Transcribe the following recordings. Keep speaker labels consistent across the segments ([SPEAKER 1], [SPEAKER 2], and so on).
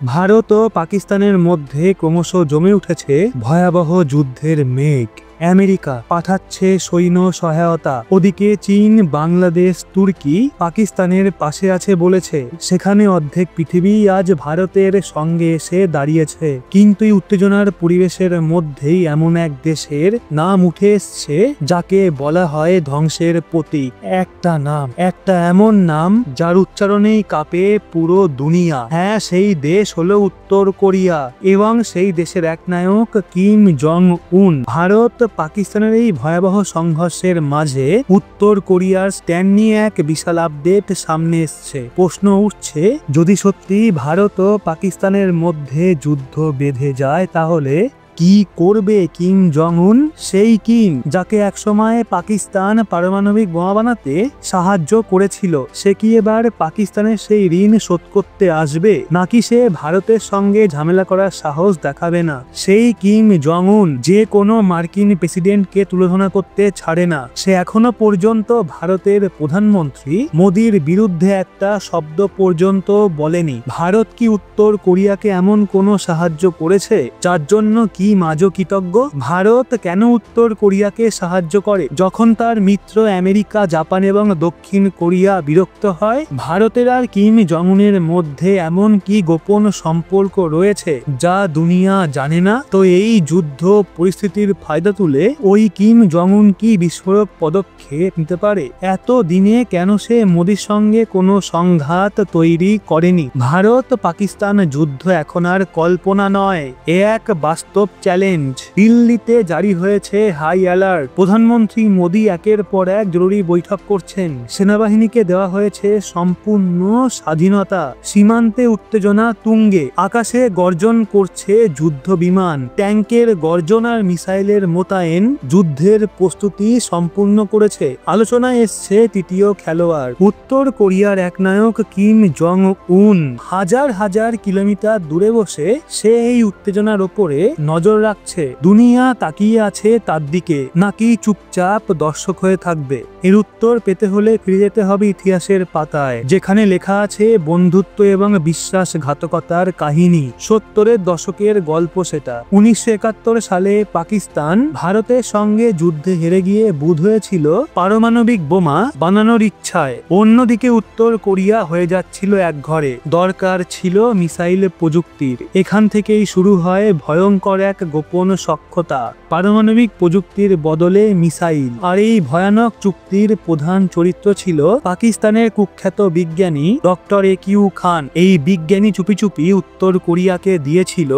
[SPEAKER 1] ভারত ও পাকিস্তানের মধ্যে ক্রমশ জমে উঠেছে ভয়াবহ যুদ্ধের মেঘ। আমেরিকা পাঠাচ্ছে সৈন্য সহায়তা, ওদিকে চীন, বাংলাদেশ, তুর্কি পাকিস্তানের পাশে আছে বলেছে। সেখানে অর্ধেক পৃথিবী আজ ভারতের সঙ্গে এসে দাঁড়িয়েছে। কিন্তু এই উত্তেজনার পরিবেশের মধ্যেই এমন এক দেশের নাম উঠে এসছে যাকে বলা হয় ধ্বংসের প্রতীক। একটা নাম, একটা এমন নাম যার উচ্চারণেই কাঁপে পুরো দুনিয়া। হ্যাঁ, সেই দেশ হলো উত্তর কোরিয়া এবং সেই দেশের এক নায়ক কিম জং উন। ভারত পাকিস্তানের এই ভয়াবহ সংঘর্ষের মাঝে উত্তর কোরিয়ার স্ট্যান্ড নিয়ে এক বিশাল আপডেট সামনে এসছে। প্রশ্ন উঠছে, যদি সত্যি ভারত ও পাকিস্তানের মধ্যে যুদ্ধ বেঁধে যায় তাহলে কি করবে কিম জং উন? সেই কিম যাকে একসময় পাকিস্তান পারমাণবিক বোমা বানাতে সাহায্য করেছিল, সে কি এবার পাকিস্তানের সেই ঋণ শোধ করতে আসবে, নাকি সে ভারতের সঙ্গে ঝামেলা করার সাহস দেখাবে না? সেই কিম জং উন যে কোনো মার্কিন প্রেসিডেন্টকে তুলনা করতে ছাড়ে না। সে এখনো পর্যন্ত ভারতের প্রধানমন্ত্রী মোদির বিরুদ্ধে একটা শব্দ পর্যন্ত বলেনি। ভারত কি উত্তর কোরিয়াকে এমন কোনো সাহায্য করেছে যার জন্য কি আজও কৃতজ্ঞ? ভারত কেন উত্তর কোরিয়াকে সাহায্য করে যখন তার মিত্র আমেরিকা, জাপান এবং দক্ষিণ কোরিয়া বিরক্ত হয়? ভারতের আর কিম জং উনের মধ্যে এমন কি গোপন সম্পর্ক রয়েছে যা দুনিয়া জানে না? তো এই যুদ্ধ পরিস্থিতির ফায়দা তুলে ওই কিম জং উন কি বিস্ফোরক পদক্ষেপ নিতে পারে? এত দিনে কেন সে মোদির সঙ্গে কোনো সংঘাত তৈরি করেনি? ভারত পাকিস্তান যুদ্ধ এখন আর কল্পনা নয়, এ এক বাস্তব চ্যালেঞ্জ। দিল্লিতে জারি হয়েছে হাই অ্যালার্ট। প্রধানমন্ত্রী মোদি একের পর এক জরুরি বৈঠক করছেন। সেনাবাহিনীকে দেওয়া হয়েছে সম্পূর্ণ স্বাধীনতা। সীমান্তে উত্তেজনা তুঙ্গে, আকাশে গর্জন করছে যুদ্ধ বিমান, ট্যাঙ্কের গর্জন আর মিসাইলের মোতায়েন যুদ্ধের প্রস্তুতি সম্পূর্ণ করেছে। আলোচনায় এসছে তৃতীয় খেলোয়াড়, উত্তর কোরিয়ার এক নায়ক কিম জং উন। হাজার হাজার কিলোমিটার দূরে বসে সে এই উত্তেজনার ওপরে নজর রাখছে। দুনিয়া তাকিয়ে আছে তার দিকে, নাকি চুপচাপ দর্শক হয়ে থাকবে? এর উত্তর পেতে হলে ফিরে যেতে হবে ইতিহাসের পাতায়, যেখানে লেখা আছে বন্ধুত্ব এবং বিশ্বাসঘাতকতার কাহিনী। 70-এর দশকের গল্প সেটা। 1971 সালে পাকিস্তান ভারতের সঙ্গে যুদ্ধে হেরে গিয়ে বুঁদ হয়েছিল পারমাণবিক বোমা বানানোর ইচ্ছায়। অন্যদিকে উত্তর কোরিয়া হয়ে যাচ্ছিল এক ঘরে। দরকার ছিল মিসাইল প্রযুক্তির। এখান থেকেই শুরু হয় ভয়ঙ্কর এক গোপন সখ্যতা, পারমাণবিক প্রযুক্তির বদলে মিসাইল। আর এই ভয়ানক চুক্তির প্রধান চরিত্র ছিল পাকিস্তানের কুখ্যাত বিজ্ঞানী ডক্টর একিউ খান। এই বিজ্ঞানী চুপি চুপি উত্তর কোরিয়াকে দিয়েছিল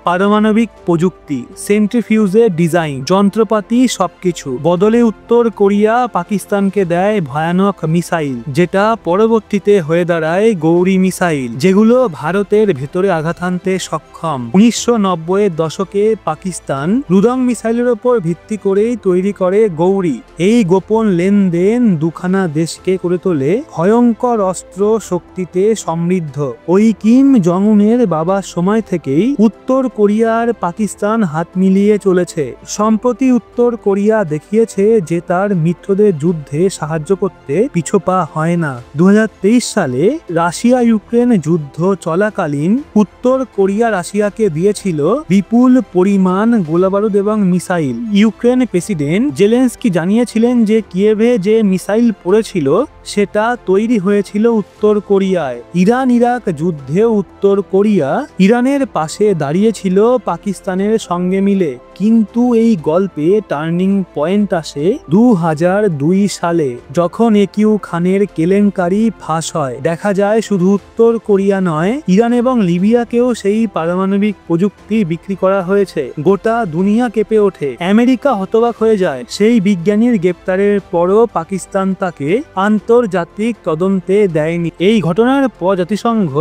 [SPEAKER 1] পারমাণবিক প্রযুক্তি, সেন্ট্রিফিউজের ডিজাইন, যন্ত্রপাতি, সবকিছু। বদলে উত্তর কোরিয়া পাকিস্তানকে দেয় ভয়ানক মিসাইল, যেটা পরবর্তীতে হয়ে দাঁড়ায় গৌরী মিসাইল, যেগুলো ভারতের ভেতরে আঘাত হানতে সক্ষম। 1990-এর দশকে পাকিস্তান রুদং মিসাইলের ওপর ভিত্তি করেই তৈরি করে গৌরী। এই গোপন লেনদেন দুখানা দেশকে করে তোলে ভয়ঙ্কর অস্ত্র শক্তিতে সমৃদ্ধ। ওই কিম জং উনের বাবার সময় থেকেই উত্তর কোরিয়া আর পাকিস্তান হাত মিলিয়ে চলেছে। সম্প্রতি উত্তর কোরিয়া দেখিয়েছে যে তার মিত্রদের যুদ্ধে সাহায্য করতে পিছপা হয় না। 2023 সালে রাশিয়া ইউক্রেন যুদ্ধ চলাকালীন উত্তর কোরিয়া রাশিয়াকে দিয়েছিল বিপুল পরিমাণ গোলাবারুদ এবং মিসাইল। ইউক্রেন প্রেসিডেন্ট জেলেনস্কি জানিয়েছিলেন যে কিয়েভে যে মিসাইল পড়েছিল সেটা তৈরি হয়েছিল উত্তর কোরিয়ায়। ইরান ইরাক যুদ্ধে উত্তর কোরিয়া ইরানের পাশে দাঁড়িয়েছিল পাকিস্তানের সঙ্গে মিলে। কিন্তু এই গল্পে টার্নিং পয়েন্ট আসে 2002 সালে, যখন একিউ খানের কেলেঙ্কারি ফাঁস হয়। দেখা যায় শুধু উত্তর কোরিয়া নয়, ইরান এবং লিবিয়াকেও সেই পারমাণবিক প্রযুক্তি বিক্রি করা হয়েছে। গোটা দুনিয়া কেঁপে ওঠে, আমেরিকা হতবাক হয়ে যায়। সেই বিজ্ঞানীর গ্রেপ্তারের পরও পাকিস্তান তাকে আন্তর্জাতিক তদন্তে দেয়নি। এই ঘটনার পর জাতিসংঘ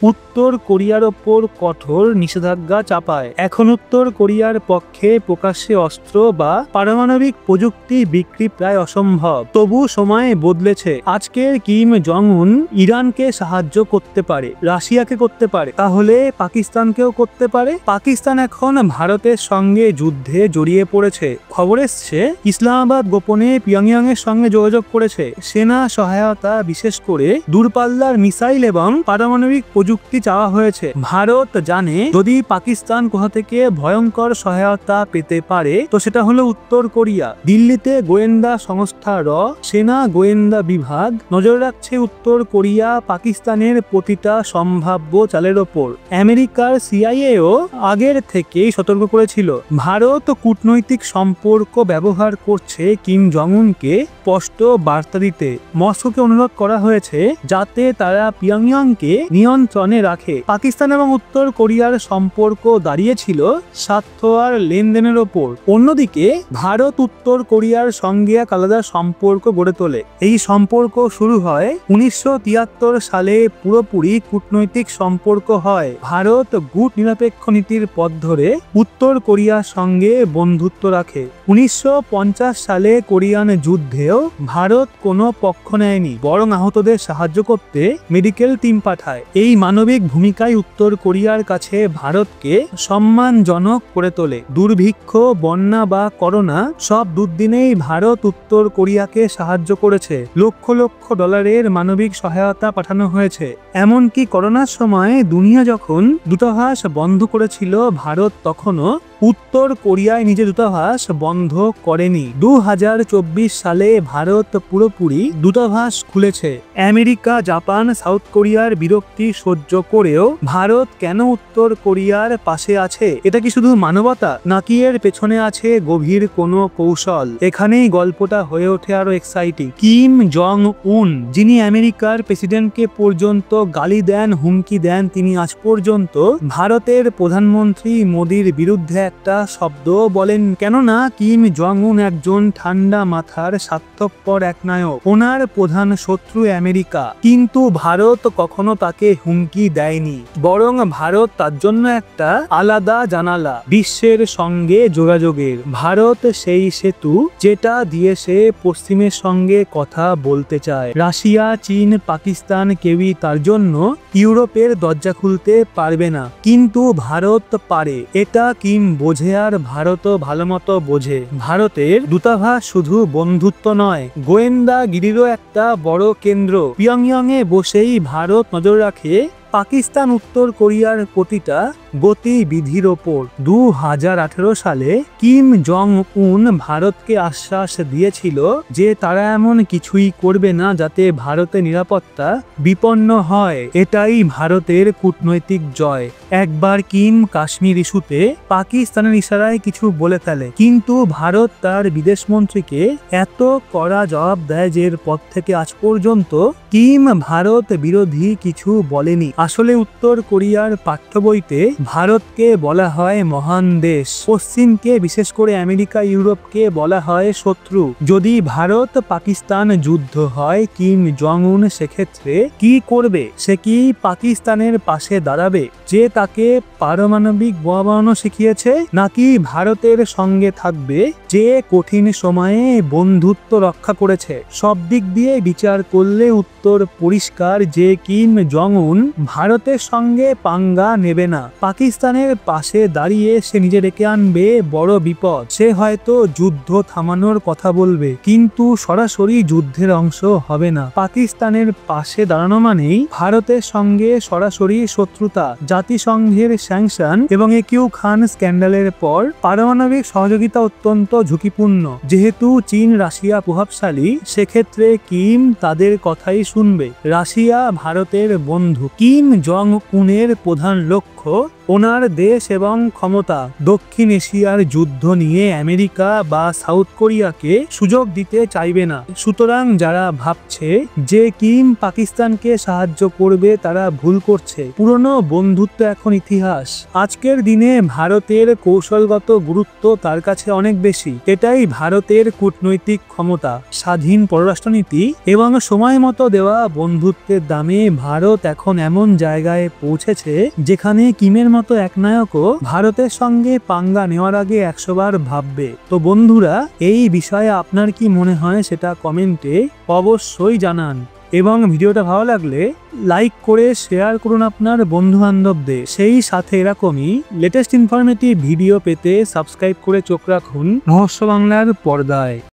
[SPEAKER 1] উত্তর কোরিয়ার ওপর কঠোর নিষেধাজ্ঞা চাপায়। এখন উত্তর কোরিয়ার পক্ষে প্রকাশ্যে অস্ত্র বা পারমাণবিক প্রযুক্তি বিক্রি প্রায় অসম্ভব। তবু সময় বদলেছে। আজকের কিম জং উন ইরানকে সাহায্য করতে পারে, রাশিয়াকে করতে পারে, তাহলে পাকিস্তানকেও করতে পারে। পাকিস্তান এখন ভারতের সঙ্গে যুদ্ধে জড়িয়ে পড়েছে। খবর এসছে ইসলামাবাদ গোপনে পিয়ংইয়ং এর সঙ্গে যোগাযোগ করেছে। সেনা সহায়তা সহায়তা, বিশেষ করে দূরপাল্লার মিসাইল এবং পারমাণবিক প্রযুক্তি চাওয়া হয়েছে। ভারত জানে যদি পাকিস্তান কোথা থেকে ভয়ঙ্কর সহায়তা পেতে পারে তো সেটা হলো উত্তর কোরিয়া। দিল্লিতে গোয়েন্দা সংস্থা সেনা গোয়েন্দা বিভাগ নজর রাখছে উত্তর কোরিয়া পাকিস্তানের প্রতিটা সম্ভাব্য চালের ওপর। আমেরিকার সিআইএও আগের থেকেই সতর্ক করেছিল। ভারত কূটনৈতিক সম্পর্ক ব্যবহার করছে কিম জং উনকে স্পষ্ট বার্তা দিতে। মস্কোকে অনুরোধ করা হয়েছে যাতে তারা পিয়ংইয়ংকে নিয়ন্ত্রণে রাখে। পাকিস্তান এবং উত্তর কোরিয়ার সম্পর্ক দাঁড়িয়েছিল স্বার্থ আর লেনদেনের ওপর। অন্যদিকে ভারত উত্তর কোরিয়ার সঙ্গে এক আলাদা সম্পর্ক গড়ে তোলে। এই সম্পর্ক শুরু হয় 1973 সালে, পুরোপুরি কূটনৈতিক সম্পর্ক হয়। ভারত গুট নিরপেক্ষ নীতির পথ ধরে উত্তর কোরিয়ার সঙ্গে বন্ধুত্ব রাখে। 1950 সালে কোরিয়ান যুদ্ধেও ভারত কোনো পক্ষ নেয়নি, বরং আহতদের সাহায্য করতে মেডিকেল টিম পাঠায়। এই মানবিক ভূমিকায় উত্তর কোরিয়ার কাছে ভারতকে সম্মানজনক করে তোলে। দুর্ভিক্ষ, বন্যা বা করোনা সব দুর্দিনেই ভারত উত্তর কোরিয়াকে সাহায্য করেছে। লক্ষ লক্ষ ডলারের মানবিক সহায়তা পাঠানো হয়েছে। এমনকি করোনার সময় দুনিয়া যখন দূতাবাস বন্ধ করেছিল, ভারত তখনও উত্তর কোরিয়ায় নিজের দূতাবাস বন্ধ করেনি। 2024 সালে ভারত পুরোপুরি দূতাবাস খুলেছে। আমেরিকা, জাপান, সাউথ কোরিয়ার বিরক্তি সহ্য করেও ভারত কেন উত্তর কোরিয়ার পাশে আছে? এটা কি শুধু মানবতা, নাকি এর পেছনে আছে গভীর কোনো কৌশল? এখানেই গল্পটা হয়ে ওঠে আরো এক্সাইটিং। কিম জং উন, যিনি আমেরিকার প্রেসিডেন্টকে পর্যন্ত গালি দেন, হুমকি দেন, তিনি আজ পর্যন্ত ভারতের প্রধানমন্ত্রী মোদির বিরুদ্ধে একটা শব্দ বলেন। কেননা কিম জং উন একজন ঠান্ডা মাথার স্বার্থপর এক নায়ক। ওনার প্রধান শত্রু আমেরিকা, কিন্তু ভারত কখনো তাকে হুমকি দেয়নি, বরং ভারত তার জন্য একটা আলাদা জানালা, বিশ্বের সঙ্গে যোগাযোগের। ভারত সেই সেতু যেটা দিয়ে সে পশ্চিমের সঙ্গে কথা বলতে চায়। রাশিয়া, চীন, পাকিস্তান কেউই তার জন্য ইউরোপের দরজা খুলতে পারবে না, কিন্তু ভারত পারে। এটা কিম বোঝে আর ভারতও ভালোমতো বোঝে। ভারতের দূতাবাস শুধু বন্ধুত্ব নয়, গোয়েন্দাগিরিরও একটা বড় কেন্দ্র। পিয়ংইয়ংয়ে বসেই ভারত নজর রাখে পাকিস্তান উত্তর কোরিয়ার প্রতিটা গতিবিধির ওপর। 2018 সালে কিম জং উন ভারতকে আশ্বাস দিয়েছিল যে তারা এমন কিছুই করবে না যাতে ভারতের নিরাপত্তা বিপন্ন হয়। এটাই ভারতের কূটনৈতিক জয়। একবার কিম কাশ্মীর ইস্যুতে পাকিস্তানের ইশারায় কিছু বলে ফেলে, কিন্তু ভারত তার বিদেশমন্ত্রীকে এত কড়া জবাব দেয় যে এর পর থেকে আজ পর্যন্ত কিম ভারত বিরোধী কিছু বলেনি। আসলে উত্তর কোরিয়ার পাঠ্য বইতে ভারতকে বলা হয় মহান দেশ, পশ্চিমকে বিশেষ করে আমেরিকা, ইউরোপকে বলা হয় শত্রু। যদি ভারত পাকিস্তান যুদ্ধ হয়, কিম জং উন সেক্ষেত্রে কি করবে? সে কি পাকিস্তানের পাশে দাঁড়াবে যে তাকে পারমাণবিক বোমা বানানো শিখিয়েছে, নাকি ভারতের সঙ্গে থাকবে যে কঠিন সময়ে বন্ধুত্ব রক্ষা করেছে? সব দিক দিয়ে বিচার করলে উত্তর পরিষ্কার যে কিম জং উন ভারতের সঙ্গে পাঙ্গা নেবে না। পাকিস্তানের পাশে দাঁড়িয়ে সে নিজে ডেকে আনবে বড় বিপদ। সে হয়তো যুদ্ধ থামানোর কথা বলবে, কিন্তু সরাসরি যুদ্ধের অংশ হবে না। পাকিস্তানের পাশে দাঁড়ানো মানেই ভারতের সঙ্গে সরাসরি শত্রুতা। জাতিসংঘের স্যাংশন এবং একিউ খান স্ক্যান্ডালের পর পারমাণবিক সহযোগিতা অত্যন্ত ঝুঁকিপূর্ণ। যেহেতু চীন, রাশিয়া প্রভাবশালী, সেক্ষেত্রে কিম তাদের কথাই শুনবে। রাশিয়া ভারতের বন্ধু। কিম জং উনের প্রধান লক্ষ্য ওনার দেশ এবং ক্ষমতা। দক্ষিণ এশিয়ার যুদ্ধ নিয়ে আমেরিকা বা সাউথ কোরিয়াকে সুযোগ দিতে চাইবে না। সুতরাং যারা ভাবছে যে কিম পাকিস্তানকে সাহায্য করবে, তারা ভুল করছে। পুরনো বন্ধুত্ব এখন ইতিহাস। আজকের দিনে ভারতের কৌশলগত গুরুত্ব তার কাছে অনেক বেশি। এটাই ভারতের কূটনৈতিক ক্ষমতা, স্বাধীন পররাষ্ট্রনীতি এবং সময় মতো দেওয়া বন্ধুত্বের দামে ভারত এখন এমন জায়গায় পৌঁছেছে যেখানে কিমের মতো এক নায়কও ভারতের সঙ্গে পাঙ্গা নেওয়ার আগে 100 বার ভাববে। তো বন্ধুরা, এই বিষয়ে আপনার কি মনে হয় সেটা কমেন্টে অবশ্যই জানান, এবং ভিডিওটা ভালো লাগলে লাইক করে শেয়ার করুন আপনার বন্ধু বান্ধবদের। সেই সাথে এরকমই লেটেস্ট ইনফরমেটিভ ভিডিও পেতে সাবস্ক্রাইব করে চোখ রাখুন রহস্য বাংলার পর্দায়।